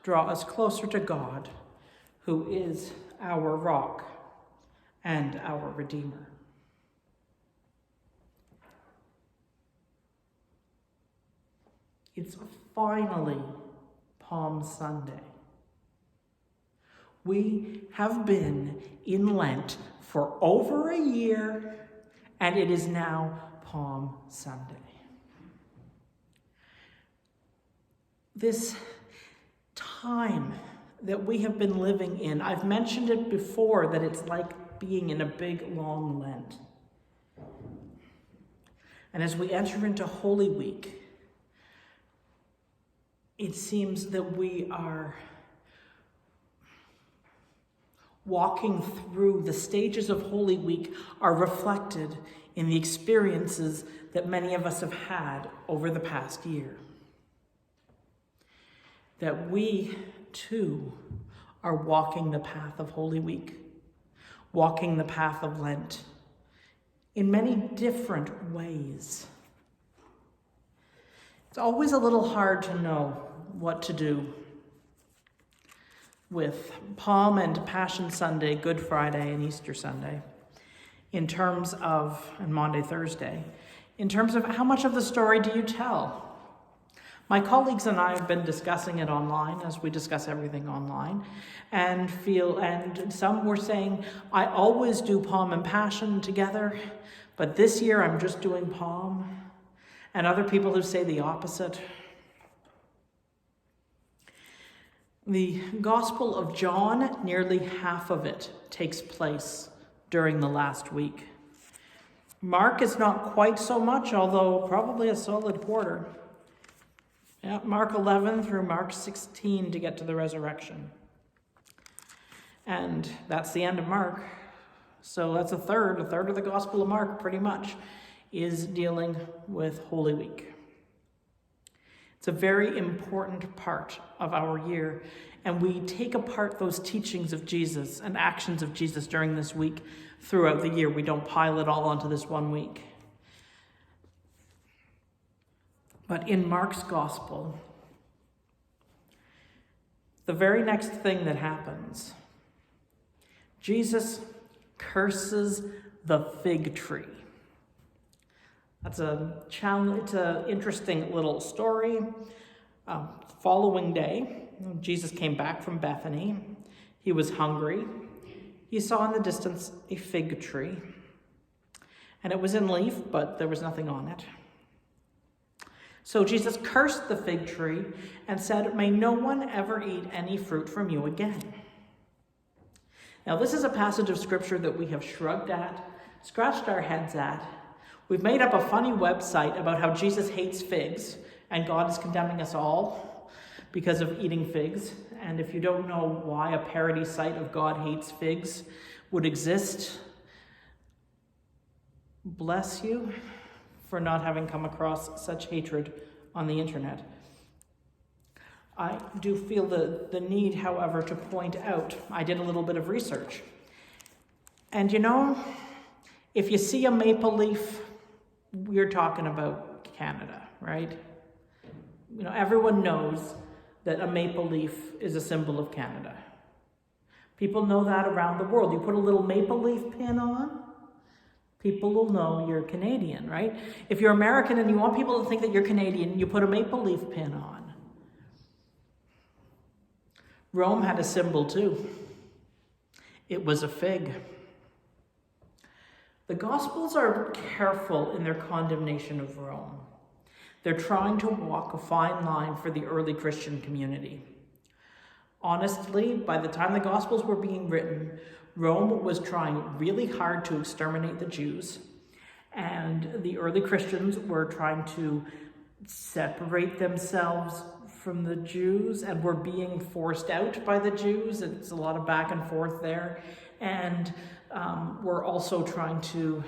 draw us closer to God, who is our rock and our Redeemer. It's finally Palm Sunday. We have been in Lent for over a year, and it is now Palm Sunday. This time that we have been living in, I've mentioned it before, that it's like being in a big, long Lent. And as we enter into Holy Week, it seems that we are walking through the stages of Holy Week are reflected in the experiences that many of us have had over the past year. That we, too, are walking the path of Holy Week, walking the path of Lent in many different ways. It's always a little hard to know what to do with Palm and Passion Sunday, Good Friday, and Easter Sunday, in terms of, and Maundy, Thursday, in terms of how much of the story do you tell? My colleagues and I have been discussing it online, as we discuss everything online, and some were saying, I always do Palm and Passion together, but this year I'm just doing Palm, and other people who say the opposite. The Gospel of John, nearly half of it takes place during the last week. Mark is not quite so much, although probably a solid quarter. Yeah, Mark 11 through Mark 16 to get to the resurrection. And that's the end of Mark. So that's a third of the Gospel of Mark pretty much is dealing with Holy Week. It's a very important part of our year, and we take apart those teachings of Jesus and actions of Jesus during this week throughout the year. We don't pile it all onto this one week. But in Mark's gospel, the very next thing that happens, Jesus curses the fig tree. That's a challenge. It's an interesting little story. Following day, Jesus came back from Bethany. He was hungry. He saw in the distance a fig tree, and it was in leaf, but there was nothing on it. So Jesus cursed the fig tree and said, "May no one ever eat any fruit from you again." Now, this is a passage of scripture that we have shrugged at, scratched our heads at. We've made up a funny website about how Jesus hates figs and God is condemning us all because of eating figs. And if you don't know why a parody site of God hates figs would exist, bless you for not having come across such hatred on the internet. I do feel the need, however, to point out, I did a little bit of research. And if you see a maple leaf, we're talking about Canada, right? Everyone knows that a maple leaf is a symbol of Canada. People know that around the world. You put a little maple leaf pin on, people will know you're Canadian, right? If you're American and you want people to think that you're Canadian, you put a maple leaf pin on. Rome had a symbol too. It was a fig. The Gospels are careful in their condemnation of Rome. They're trying to walk a fine line for the early Christian community. Honestly, by the time the Gospels were being written, Rome was trying really hard to exterminate the Jews, and the early Christians were trying to separate themselves from the Jews and were being forced out by the Jews. It's a lot of back and forth there. And we're also trying to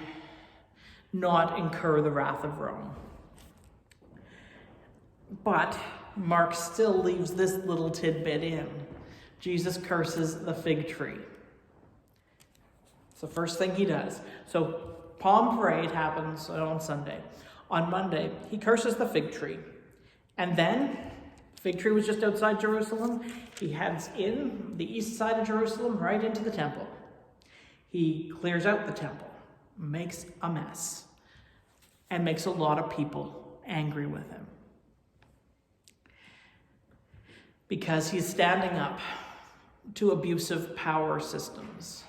not incur the wrath of Rome. But Mark still leaves this little tidbit in. Jesus curses the fig tree. It's the first thing he does. So Palm Parade happens on Sunday. On Monday, he curses the fig tree. And then Fig tree was just outside Jerusalem. He heads in the east side of Jerusalem, right into the temple. He clears out the temple, makes a mess, and makes a lot of people angry with him. Because he's standing up to abusive power systems.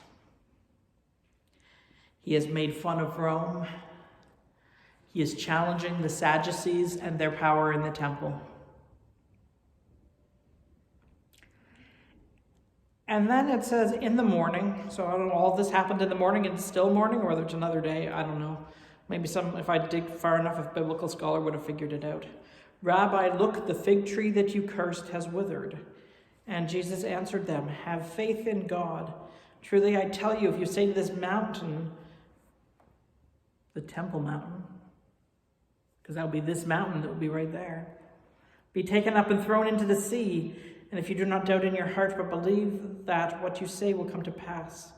He has made fun of Rome. He is challenging the Sadducees and their power in the temple. And then it says in the morning, so I don't know, all this happened in the morning and still morning, or there's another day, I don't know. Maybe if I dig far enough, a biblical scholar would have figured it out. Rabbi, look, the fig tree that you cursed has withered. And Jesus answered them, have faith in God. Truly I tell you, if you say to this mountain, the temple mountain, because that would be this mountain that would be right there, be taken up and thrown into the sea, and if you do not doubt in your heart, but believe that what you say will come to pass,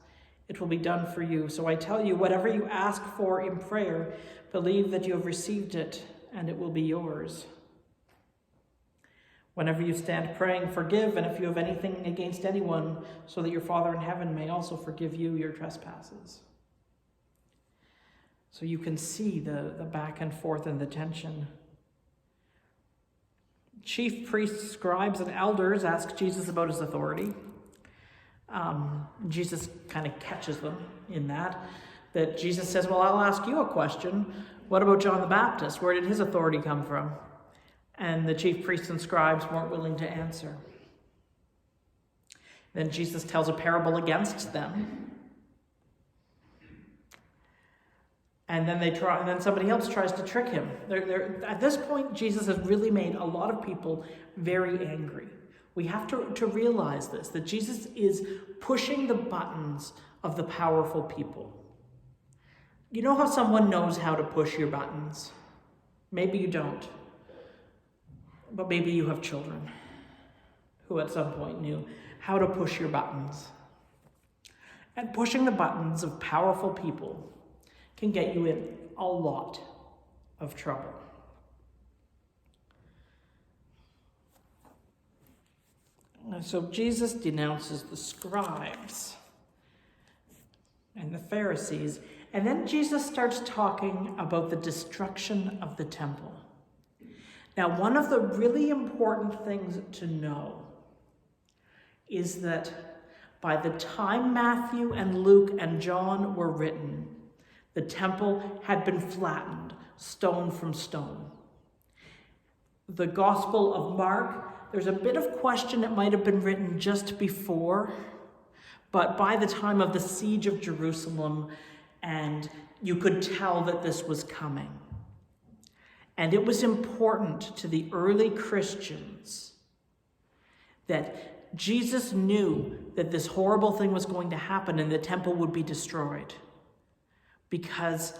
it will be done for you. So I tell you, whatever you ask for in prayer, believe that you have received it, and it will be yours. Whenever you stand praying, forgive, and if you have anything against anyone, so that your Father in heaven may also forgive you your trespasses. So you can see the back and forth and the tension. Chief priests, scribes, and elders ask Jesus about his authority. Jesus kind of catches them in that Jesus says, well, I'll ask you a question. What about John the Baptist? Where did his authority come from? And the chief priests and scribes weren't willing to answer. Then Jesus tells a parable against them. And then somebody else tries to trick him. At this point, Jesus has really made a lot of people very angry. We have to realize this, that Jesus is pushing the buttons of the powerful people. You know how someone knows how to push your buttons? Maybe you don't. But maybe you have children who at some point knew how to push your buttons. And pushing the buttons of powerful people can get you in a lot of trouble. And so Jesus denounces the scribes and the Pharisees, and then Jesus starts talking about the destruction of the temple. Now, one of the really important things to know is that by the time Matthew and Luke and John were written, the temple had been flattened, stone from stone. The Gospel of Mark, there's a bit of question it might have been written just before, but by the time of the siege of Jerusalem, and you could tell that this was coming. And it was important to the early Christians that Jesus knew that this horrible thing was going to happen and the temple would be destroyed. Because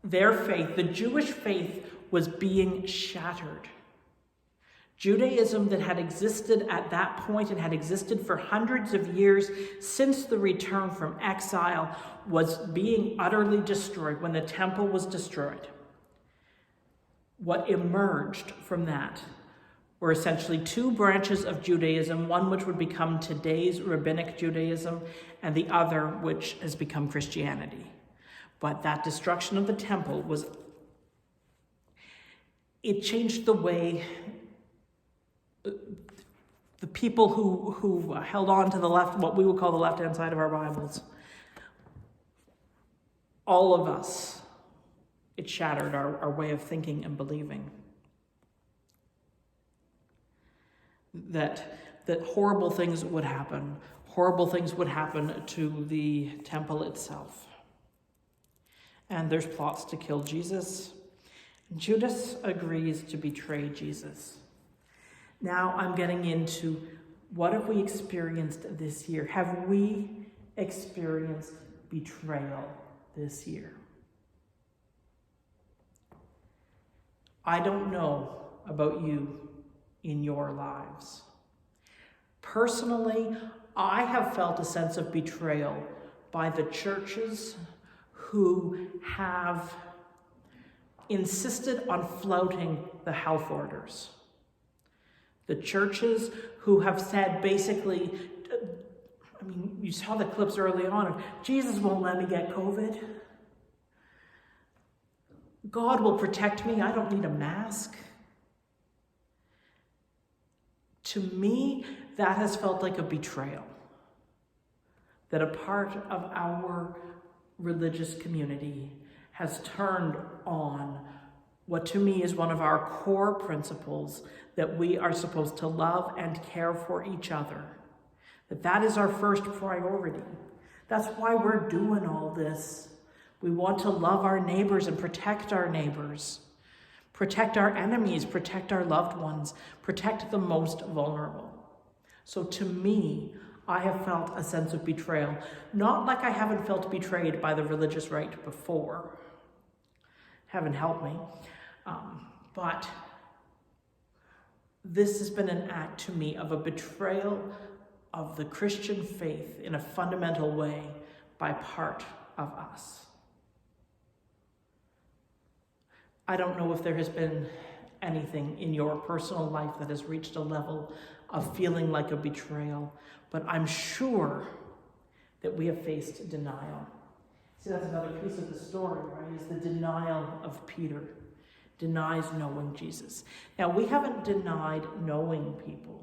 their faith, the Jewish faith, was being shattered. Judaism that had existed at that point and had existed for hundreds of years since the return from exile was being utterly destroyed when the temple was destroyed. What emerged from that were essentially two branches of Judaism, one which would become today's rabbinic Judaism, and the other which has become Christianity. But that destruction of the temple it changed the way the people who held on to the left, what we would call the left-hand side of our Bibles, all of us, it shattered our way of thinking and believing. That horrible things would happen. Horrible things would happen to the temple itself. And there's plots to kill Jesus. Judas agrees to betray Jesus. Now I'm getting into what have we experienced this year? Have we experienced betrayal this year? I don't know about you in your lives. Personally, I have felt a sense of betrayal by the churches who have insisted on flouting the health orders. The churches who have said basically, you saw the clips early on of Jesus won't let me get COVID. God will protect me. I don't need a mask. To me, that has felt like a betrayal. That a part of our religious community has turned on what to me is one of our core principles, that we are supposed to love and care for each other. That is our first priority. That's why we're doing all this. We want to love our neighbors and protect our neighbors, protect our enemies, protect our loved ones, protect the most vulnerable. So to me, I have felt a sense of betrayal, not like I haven't felt betrayed by the religious right before. Heaven help me. But this has been an act to me of a betrayal of the Christian faith in a fundamental way by part of us. I don't know if there has been anything in your personal life that has reached a level of feeling like a betrayal, but I'm sure that we have faced denial. See, that's another piece of the story, right? Is the denial of Peter. Denies knowing Jesus. Now, we haven't denied knowing people.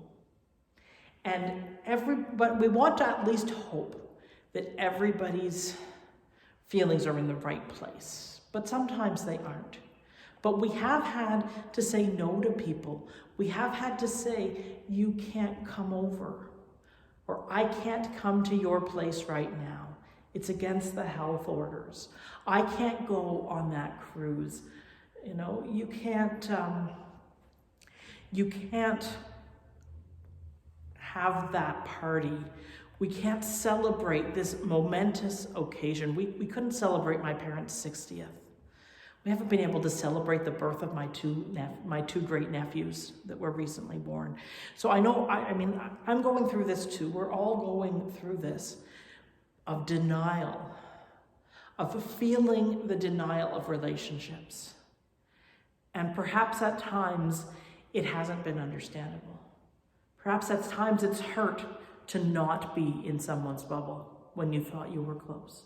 But we want to at least hope that everybody's feelings are in the right place. But sometimes they aren't. But we have had to say no to people. We have had to say, you can't come over. Or I can't come to your place right now. It's against the health orders. I can't go on that cruise. You can't have that party. We can't celebrate this momentous occasion. We couldn't celebrate my parents' 60th. We haven't been able to celebrate the birth of my two great nephews that were recently born. So I know, I'm going through this too. We're all going through this of denial, of feeling the denial of relationships. And perhaps at times it hasn't been understandable. Perhaps at times it's hurt to not be in someone's bubble when you thought you were close.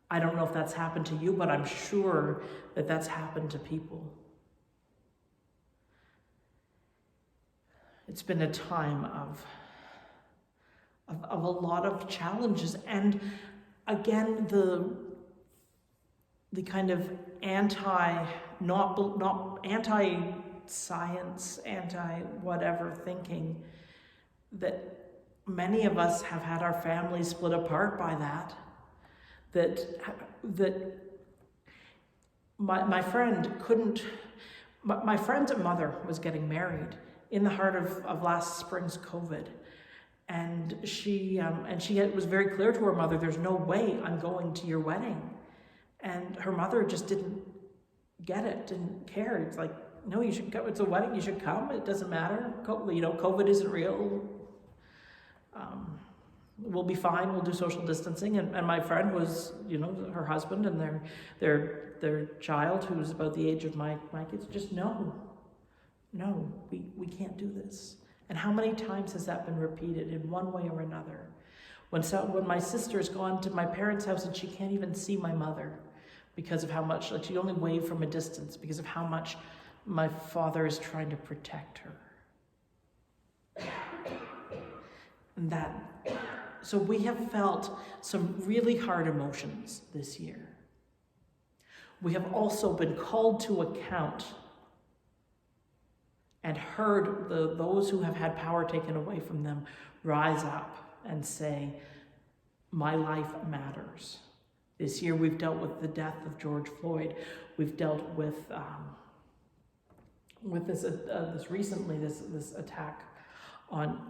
I don't know if that's happened to you, but I'm sure that that's happened to people. It's been a time of a lot of challenges, and again the kind of anti-science, anti-whatever thinking that many of us have had our families split apart by that my friend's mother was getting married in the heart of last spring's COVID. And she was very clear to her mother, there's no way I'm going to your wedding. And her mother just didn't get it, didn't care. It's like, no, you should go. It's a wedding, you should come. It doesn't matter. COVID isn't real. We'll be fine. We'll do social distancing. And my friend was, her husband and their child, who was about the age of my kids, just no, we can't do this. And how many times has that been repeated in one way or another? When my sister's gone to my parents' house and she can't even see my mother because of how much, she only waved from a distance because of how much my father is trying to protect her. So we have felt some really hard emotions this year. We have also been called to account and heard those who have had power taken away from them rise up and say, my life matters. This year we've dealt with the death of George Floyd. We've dealt with this attack on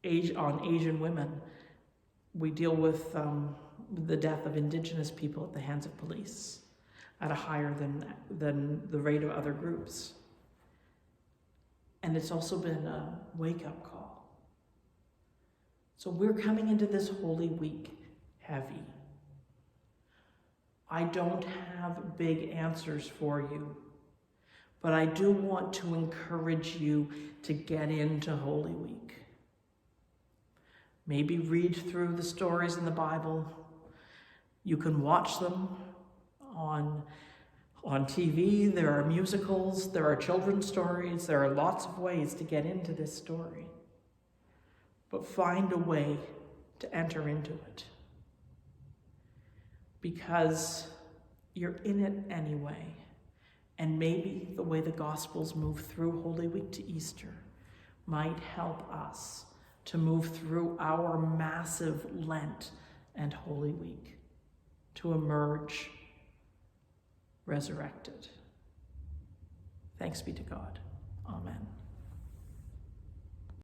Asian women. We deal with the death of Indigenous people at the hands of police at a higher than the rate of other groups. And it's also been a wake-up call. So we're coming into this Holy Week heavy. I don't have big answers for you, But I do want to encourage you to get into Holy Week. Maybe read through the stories in the Bible. You can watch them on TV. There are musicals, there are children's stories, there are lots of ways to get into this story. But find a way to enter into it. Because you're in it anyway. And maybe the way the Gospels move through Holy Week to Easter might help us to move through our massive Lent and Holy Week to emerge resurrected. Thanks be to God. Amen.